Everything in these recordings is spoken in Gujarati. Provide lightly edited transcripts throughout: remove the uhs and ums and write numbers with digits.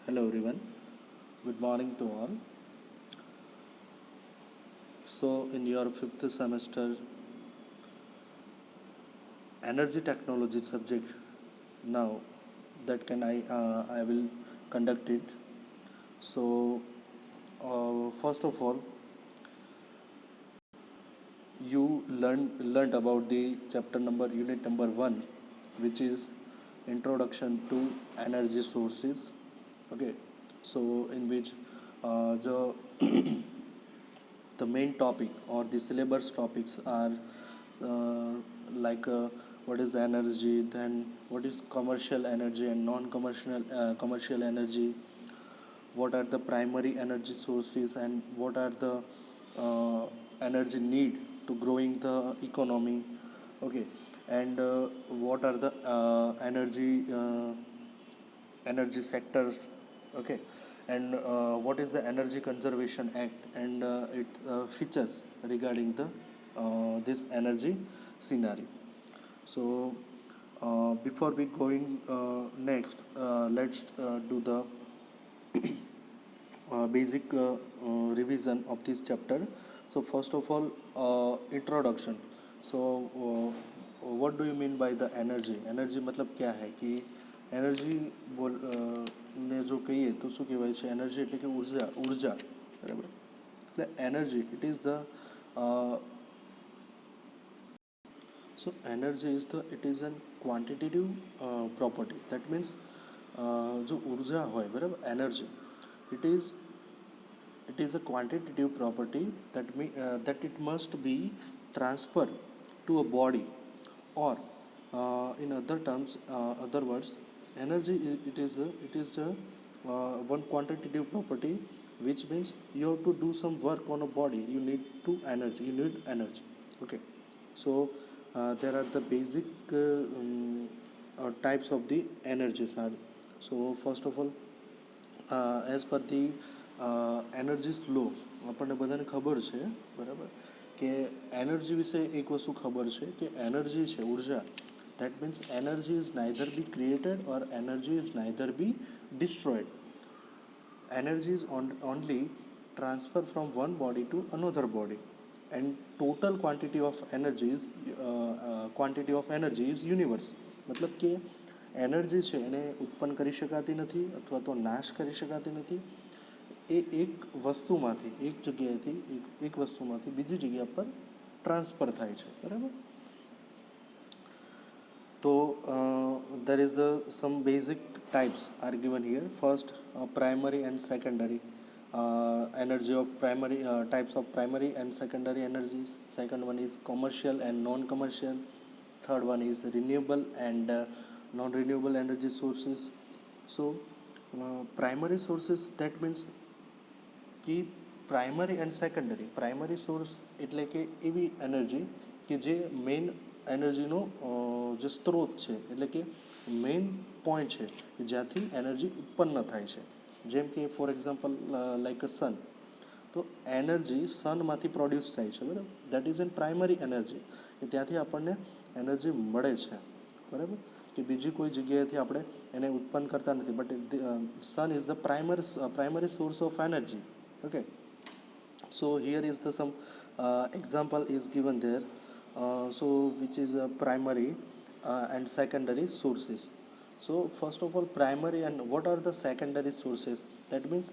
Hello everyone, good morning to all. So, in your fifth semester energy technology subject, now that can I will conduct it. So, first of all, you learned about the chapter number unit number one, which is introduction to energy sources. Okay, so in which the the main topic or the syllabus topics are uh, like what is energy, then what is commercial energy and non-commercial commercial energy, what are the primary energy sources and what are the energy need to growing the economy. Okay, and what are the energy sectors. Okay, and what is the energy conservation act and its features regarding the this energy scenario. So before we going next, let's do the basic revision of this chapter. So first of all, introduction. So what do you mean by the energy? Energy मतलब क्या है कि એનર્જી બોલ ને જો કહીએ તો શું કહેવાય છે? એનર્જી એટલે કે ઉર્જા બરાબર. એટલે energy it is the so energy is the it is an quantitative property. That means जो ऊर्जा હોય બરાબર energy it is a quantitative property that it must be transferred to a body or in other terms other words energy it is a one quantitative property, which means you have to do some work on a body, you need energy. Okay, so there are the basic types of the energies are. So first of all, as per the energies law આપણને બધાને ખબર છે બરાબર કે એનર્જી વિશે એક વસ્તુ ખબર છે કે એનર્જી છે ઉર્જા that means energy is neither be created or energy is neither be destroyed. Energy is only transfer from one body to another body, and total quantity of energy is universe. मतलब કે એનર્જી છે એને ઉત્પન્ન કરી શકાતી નથી અથવા તો નાશ કરી શકાતી નથી. એ એક વસ્તુમાંથી એક જગ્યાએથી એક વસ્તુમાંથી બીજી જગ્યા પર ટ્રાન્સફર થાય છે બરાબર. So there is some basic types are given here. First, primary and secondary energy of primary types of primary and secondary energies. Second one is commercial and non-commercial. Third one is renewable and non-renewable energy sources. So primary sources, that means कि primary and secondary. Primary source એટલે કે એવી એનર્જી કે જે મેઇન એનર્જીનો જે સ્ત્રોત છે એટલે કે મેઇન પોઈન્ટ છે કે જ્યાંથી એનર્જી ઉત્પન્ન થાય છે. જેમ કે ફોર એક્ઝામ્પલ લાઈક અ સન, તો એનર્જી સનમાંથી પ્રોડ્યુસ થાય છે બરાબર. That is N primary energy, કે ત્યાંથી આપણને એનર્જી મળે છે બરાબર. કે બીજી કોઈ જગ્યાએથી આપણે એને ઉત્પન્ન કરતા નથી, but sun is the primary source of energy. Okay, so here is the some example is given there. So which is primary and secondary sources. So first of all, primary and what are the secondary sources? That means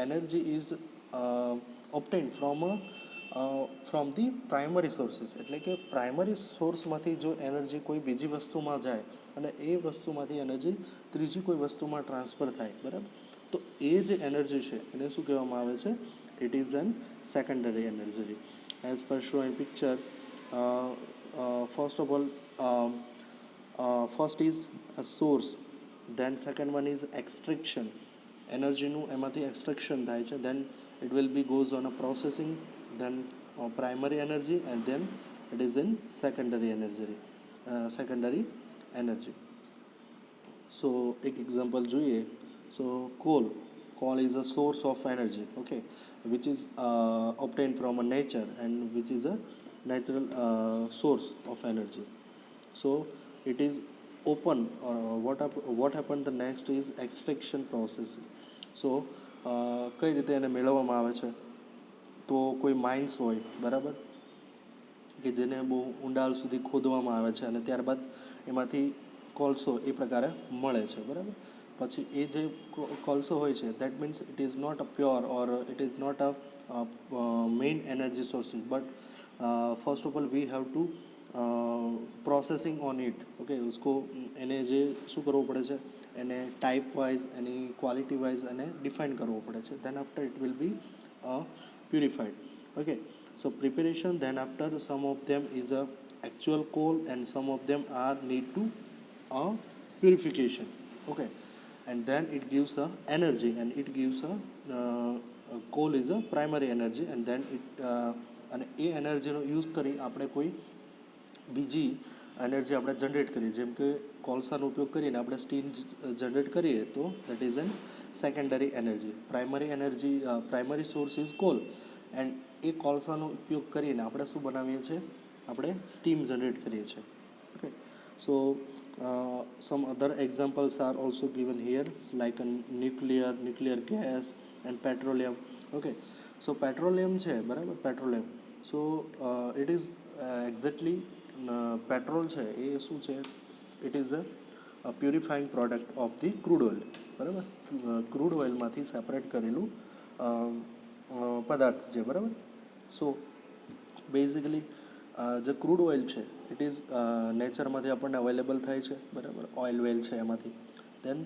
energy is uh, obtained from the primary sources. એટલે કે પ્રાઇમરી સોર્સમાંથી જો એનર્જી કોઈ બીજી વસ્તુમાં જાય અને એ વસ્તુમાંથી એનર્જી ત્રીજી કોઈ વસ્તુમાં ટ્રાન્સફર થાય બરાબર, તો એ જે એનર્જી છે એને શું કહેવામાં આવે છે? It is an secondary energy. As per show in picture, first of all first is a source, then second one is extraction. એનર્જીનું એમાંથી એક્સટ્રેક્શન થાય છે, દેન it will be goes on a processing, then primary energy, and then it is in secondary energy. So एक example જોઈએ. So coal is a source of energy, okay, which is obtained from a nature and which is a natural source of energy. So it is open. What happened the next is extraction process. સો કઈ રીતે એને મેળવવામાં આવે છે, તો કોઈ માઇન્સ હોય બરાબર, કે જેને બહુ ઊંડાણ સુધી ખોદવામાં આવે છે અને ત્યારબાદ એમાંથી કોલસો એ પ્રકારે મળે છે બરાબર. પછી એ જે કોલસો હોય છે that means it is not a pure or it is not a main energy sources, but first of all we have to processing on it. Okay, उसको એને જે શું કરવું પડે છે, એને ટાઈપ વાઇઝ એની ક્વોલિટી વાઇઝ એને ડિફાઇન કરવું પડે છે. Then after it will be purified. Okay, so preparation, then after some of them is a actual coal and some of them are need to purification. Okay, and then it gives the energy and it gives coal is a primary energy and then it અને એ એનર્જીનો યુઝ કરી આપણે કોઈ બીજી એનર્જી આપણે જનરેટ કરીએ, જેમ કે કોલસાનો ઉપયોગ કરીને આપણે સ્ટીમ જનરેટ કરીએ તો that is an secondary energy. Primary source is coal and એ કોલસાનો ઉપયોગ કરીને આપણે શું બનાવીએ છીએ, આપણે સ્ટીમ જનરેટ કરીએ છીએ. Okay, so some other examples are also given here like nuclear gas and petroleum. Okay, so petroleum છે બરાબર, petroleum. So it is exactly petrol છે એ શું છે, it is a purifying product of the crude oil બરાબર. ક્રૂડ ઓઇલમાંથી સેપરેટ કરેલું પદાર્થ છે બરાબર. સો બેઝિકલી જે ક્રૂડ ઓઇલ છે ઇટ ઇઝ નેચરમાંથી આપણને અવેલેબલ થાય છે બરાબર, ઓઇલ વેલ છે એમાંથી. Then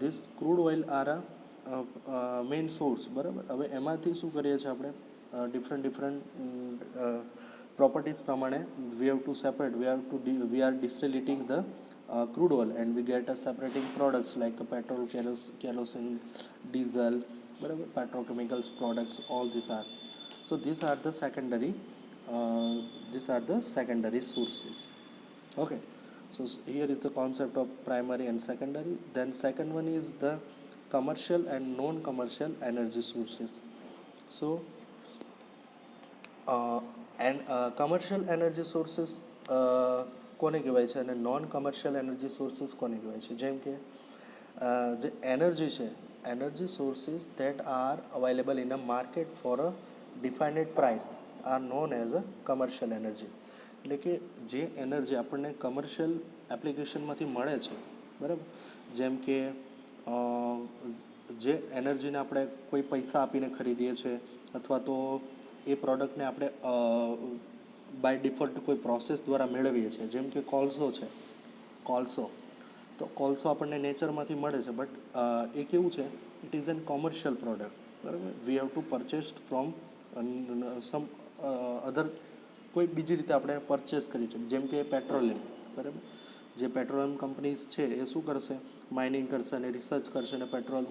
this crude oil are main source બરાબર. હવે એમાંથી શું કરીએ છીએ આપણે, ડિફરન્ટ પ્રોપર્ટીઝ પ્રમાણે we have to separate, we are distillating the crude oil and we get a separating products like petrol, kerosene, diesel બરાબર, petrochemicals products, all these are. So these are the secondary sources. Okay, so here is the concept of primary and secondary. Then second one is the commercial and non-commercial energy sources. So commercial energy sources કોને કહેવાય છે અને નોન કમર્શિયલ એનર્જી સોર્સિસ કોને કહેવાય છે. જેમ કે જે એનર્જી છે, energy sources that are available in a market for a defined price are known as a commercial energy. એટલે કે જે એનર્જી આપણને કમર્શિયલ એપ્લિકેશનમાંથી મળે છે બરાબર, જેમ કે જે એનર્જીને આપણે કોઈ પૈસા આપીને ખરીદીએ છીએ અથવા તો એ પ્રોડક્ટને આપણે બાય ડિફોલ્ટ કોઈ પ્રોસેસ દ્વારા મેળવીએ છીએ, જેમ કે કોલસો છે. તો કોલસો આપણને નેચરમાંથી મળે છે, બટ એ કેવું છે, it is an commercial product બરાબર. We have to purchase from some other, કોઈ બીજી રીતે આપણે પરચેસ કરી છે. જેમ કે પેટ્રોલિયમ બરાબર, જે પેટ્રોલિયમ કંપનીઝ છે એ શું કરશે, માઇનિંગ કરશે અને રિસર્ચ કરશે અને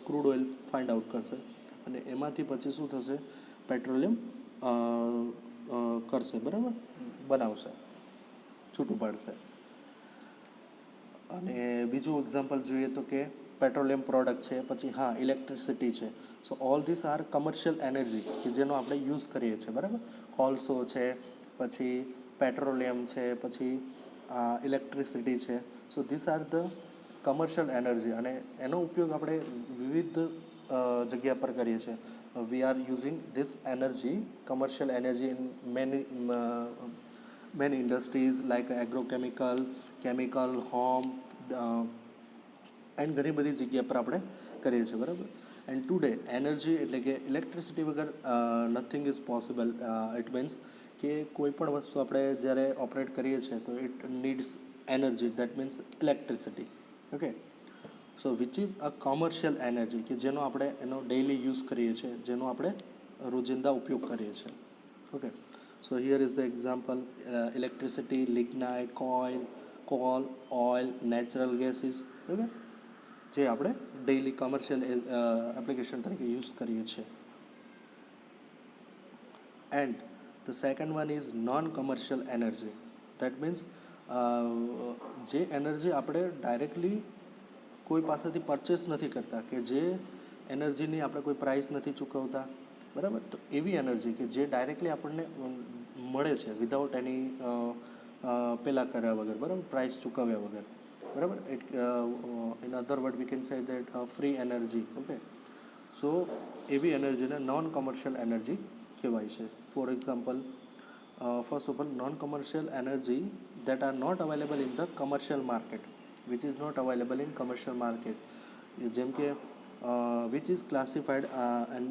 ક્રૂડ ઓઇલ ફાઇન્ડ આઉટ કરશે અને એમાંથી પછી શું થશે, પેટ્રોલિયમ કરશે બરાબર, બનાવશે, છૂટું પાડશે. અને બીજું એક્ઝામ્પલ જોઈએ તો કે પેટ્રોલિયમ પ્રોડક્ટ છે, પછી હા ઇલેક્ટ્રિસિટી છે. So all this are commercial energy કે જેનો આપણે યુઝ કરીએ છીએ બરાબર. કોલસો છે, પછી પેટ્રોલિયમ છે, પછી ઇલેક્ટ્રિસિટી છે. સો this are the commercial energy અને એનો ઉપયોગ આપણે વિવિધ જગ્યા પર કરીએ છીએ. We are using this energy, commercial energy in many industries like agrochemical, chemical, home and ઘણી બધી જગ્યા પર આપણે કરીએ છીએ બરાબર. એન્ડ ટુડે એનર્જી એટલે કે ઇલેક્ટ્રિસિટી વગર nothing is possible. It means કે કોઈ પણ વસ્તુ આપણે જ્યારે ઓપરેટ કરીએ છીએ તો it needs energy, that means electricity. Okay, so which is a commercial energy કે જેનો આપણે એનો ડેઇલી યુઝ કરીએ છીએ, જેનો આપણે રોજિંદા ઉપયોગ કરીએ છીએ. Okay, so here is the example, electricity, lignite, call, oil, natural gases. Okay, જે આપણે ડેઇલી કોમર્શિયલ એપ્લિકેશન તરીકે યુઝ કરીએ છીએ. And the second one is known commercial energy. That means જે એનર્જી આપણે ડાયરેક્ટલી કોઈ પાસેથી પરચેસ નથી કરતા, કે જે એનર્જીની આપણે કોઈ પ્રાઇસ નથી ચૂકવતા બરાબર, તો એવી એનર્જી કે જે ડાયરેક્ટલી આપણને મળે છે વિધાઉટ એની પેલા કર્યા વગર બરાબર, પ્રાઇસ ચૂકવ્યા વગર બરાબર. In other word we can say that free energy. Okay, so એવી એનર્જીને નોન કમર્શિયલ એનર્જી કહેવાય છે. For example, first of all, non-commercial energy that are not available in the commercial market, which is not available in commercial market, જેમ કે which is classified and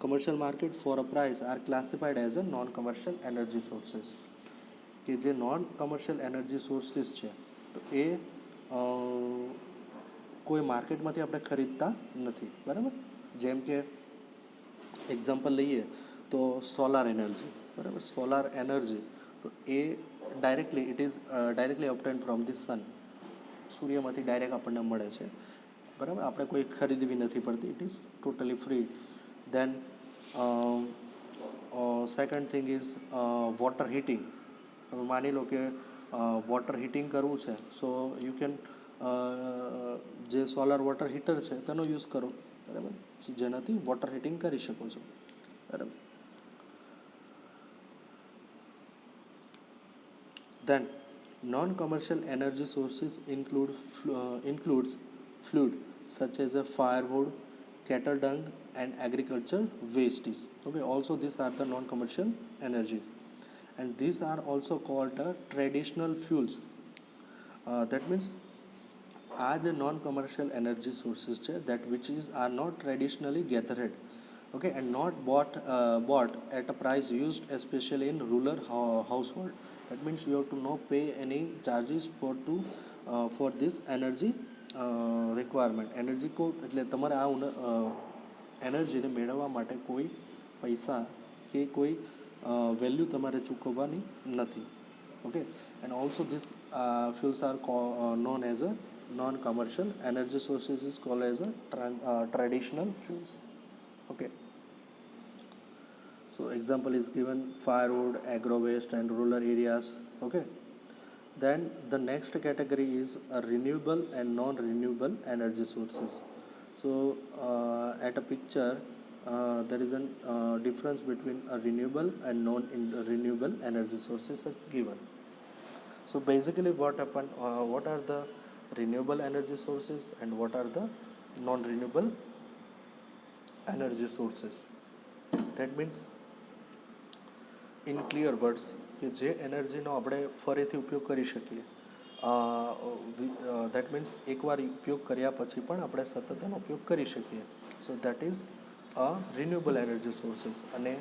commercial market for a price are classified as a non-commercial energy sources. કે જે નોન કમર્શિયલ એનર્જી સોર્સિસ છે તો એ કોઈ માર્કેટમાંથી આપણે ખરીદતા નથી, બરાબર. જેમ કે એક્ઝામ્પલ લઈએ તો સોલાર એનર્જી, બરાબર. સોલાર એનર્જી તો એ directly obtain from the sun, સૂર્યમાંથી ડાયરેક્ટ આપણને મળે છે, બરાબર. આપણે કોઈ ખરીદવી નથી પડતી, it is totally free. Then second thing is water heating. હવે માની લો કે વોટર હીટિંગ કરવું છે, સો યુ કેન જે સોલાર વોટર હીટર છે તેનો યુઝ કરો, બરાબર, જેનાથી વોટર હીટિંગ કરી શકો છો, બરાબર. Then, non-commercial energy sources includes fluid such as a firewood, cattle dung, and agriculture wastes. Okay, also these are the non-commercial energies, and these are also called traditional fuels. That means આ જે નોન કમર્શિયલ એનર્જી સોર્સિસ છે that which is are not traditionally gathered, okay, and not bought at a price used especially in rural household. That means you have to not pay any charges for this energy requirement. Energy કો એટલે તમારે આ એનર્જીને મેળવવા માટે કોઈ પૈસા કે કોઈ વેલ્યુ તમારે ચૂકવવાની નથી, okay. And also this fuels are known as a non-commercial energy sources is called as a traditional fuels, okay. So example is given firewood, agro waste, and rural areas, okay. Then the next category is renewable and non-renewable energy sources. So at a picture there is a difference between a renewable and non-renewable energy sources as given. So basically what happened, what are the renewable energy sources and what are the non-renewable energy sources? That means in clear words કે જે એનર્જીનો આપણે ફરીથી ઉપયોગ કરી શકીએ, દેટ મીન્સ એકવાર ઉપયોગ કર્યા પછી પણ આપણે સતત એનો ઉપયોગ કરી શકીએ, so that is a renewable energy sources. અને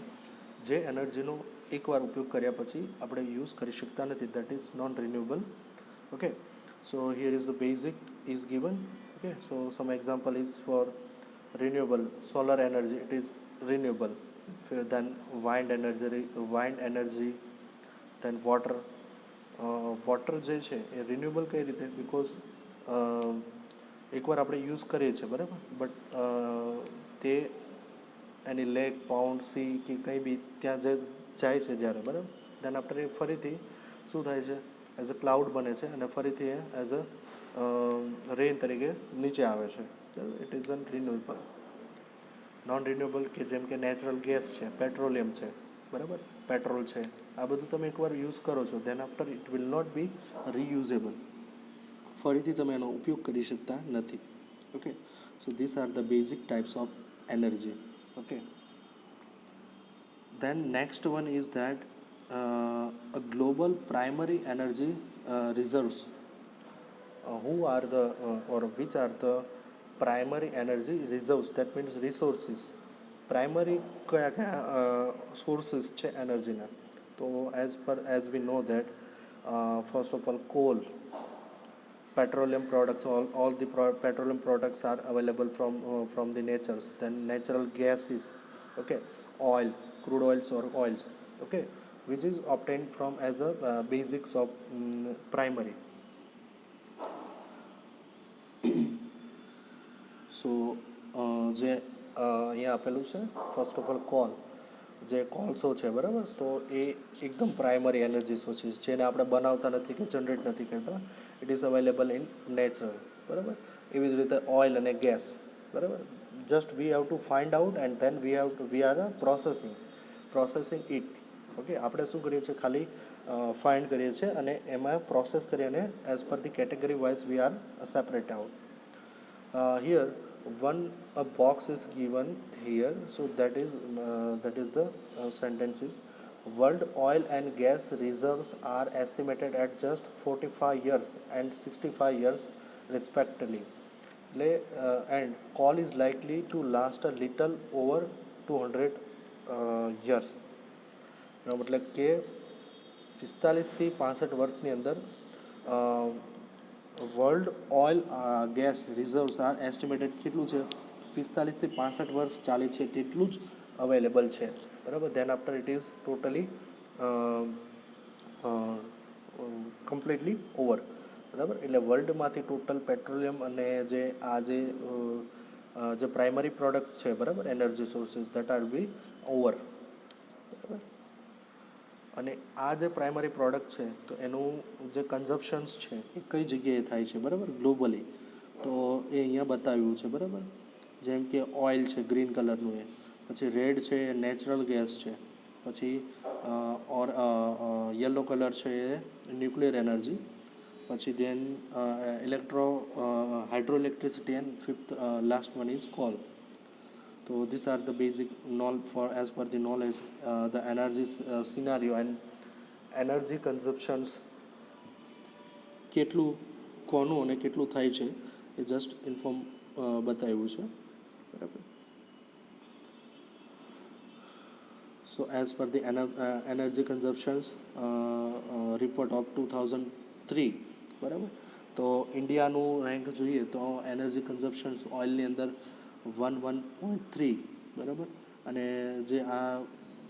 જે એનર્જીનો એકવાર ઉપયોગ કર્યા પછી આપણે યુઝ કરી શકતા નથી, that is non renewable, okay. So here is the basic is given, okay. So some example is for renewable solar energy, it is renewable. Then wind energy, then water જે છે એ રિન્યુએબલ કઈ રીતે, બિકોઝ એકવાર આપણે યુઝ કરીએ છીએ, બરાબર, બટ તે એની લેક, પાઉન્ડ, સી કે કંઈ બી ત્યાં જાય છે જ્યારે, બરાબર, દેન આફ્ટર એ ફરીથી શું થાય છે, એઝ અ ક્લાઉડ બને છે અને ફરીથી એ એઝ અ રેઇન તરીકે નીચે આવે છે, it is an renewable. Non renewable કે જેમ કે નેચરલ ગેસ છે, પેટ્રોલિયમ છે, બરાબર, પેટ્રોલ છે, આ બધું તમે એકવાર યુઝ કરો છો, then after it will not be reusable, ફરીથી તમે એનો ઉપયોગ કરી શકતા નથી, okay. So this are the basic types of energy, okay. Then next one is that a global primary energy reserves. Who are the or which are the primary energy reserves? That means resources. Primary કયા કયા sources છે એનર્જીના? તો as we know that first of all coal, petroleum products, all the petroleum products are available from the natures. Then natural gases, okay, oil, crude oils or oils, okay, which is obtained from as a basics of primary. સો જે અહીંયા આપેલું છે ફર્સ્ટ ઓફ ઓલ કોલ, જે કોલસો છે, બરાબર, તો એ એકદમ પ્રાઇમરી એનર્જી સોર્સિસ, જેને આપણે બનાવતા નથી કે જનરેટ નથી કરતા, it is available in natural, બરાબર. એવી જ રીતે ઓઇલ અને ગેસ, બરાબર, just V have to find out and then we are processing it, okay. આપણે શું કરીએ છીએ, ખાલી ફાઇન્ડ કરીએ છીએ અને એમાં પ્રોસેસ કરી અને as per the category wise we are separate out. Here one a box is given here, so that is the sentence is world oil and gas reserves are estimated at just 45 years and 65 years respectively. And coal is likely to last a little over 200 years. એનો મતલબ કે 45 થી 65 વર્ષની અંદર world oil gas reserves are estimated કેટલું છે, 45 થી 65 વર્ષ ચાલે છે તેટલું જ અવેલેબલ છે, બરાબર. Than after it is totally completely over, બરાબર. એટલે વર્લ્ડમાંથી ટોટલ પેટ્રોલિયમ અને જે પ્રાઇમરી પ્રોડક્ટ્સ છે, બરાબર, energy sources that are be over, બરાબર. અને આ જે પ્રાઇમરી પ્રોડક્ટ છે તો એનું જે કન્ઝપ્શન્સ છે એ કઈ જગ્યાએ થાય છે, બરાબર, ગ્લોબલી. તો એ અહીંયા બતાવ્યું છે, બરાબર. જેમ કે ઓઇલ છે ગ્રીન કલરનું, એ પછી રેડ છે એ નેચરલ ગેસ છે, પછી યલો કલર છે એ ન્યુક્લિયર એનર્જી, પછી then hydro electricity and fifth last one is coal. So these are the basic knowledge for as per the knowledge the energy scenario and energy consumptions કેટલું કોનું અને કેટલું થાય છે એ જસ્ટ ઇન્ફોર્મ બતાવ્યું છે, બરાબર. So as per the energy consumptions report of 2003, બરાબર. તો ઇન્ડિયાનું રેન્ક જોઈએ તો એનર્જી કન્ઝપ્શન્સ ઓઇલની અંદર 1.3, બરાબર. અને જે આ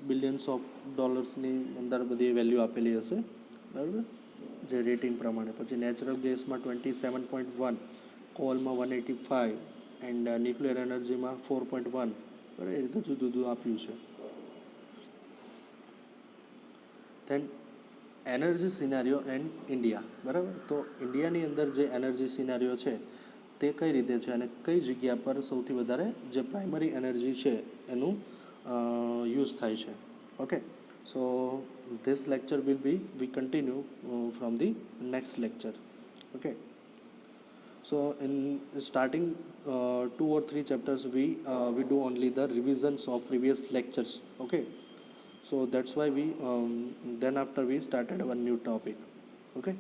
બિલિયન્સ ઓફ ડોલર્સની અંદર બધી વેલ્યુ આપેલી હશે, બરાબર, જે રેટિંગ પ્રમાણે. પછી નેચરલ ગેસમાં 27.1, કોલમાં 185 એન્ડ ન્યુક્લિયર એનર્જીમાં 4.1, બરાબર. એ રીતે જુદું જુદું આપ્યું છે. Then energy scenario and India, બરાબર. તો ઇન્ડિયાની અંદર જે એનર્જી સિનારીઓ છે તે કઈ રીતે છે અને કઈ જગ્યા પર સૌથી વધારે જે પ્રાઇમરી એનર્જી છે એનું યુઝ થાય છે. Okay, so this lecture V continue from the next lecture. Okay, so in starting 2 or 3 chapters we do only the revisions of previous lectures. Okay, so that's why we then after we started our new topic. Okay.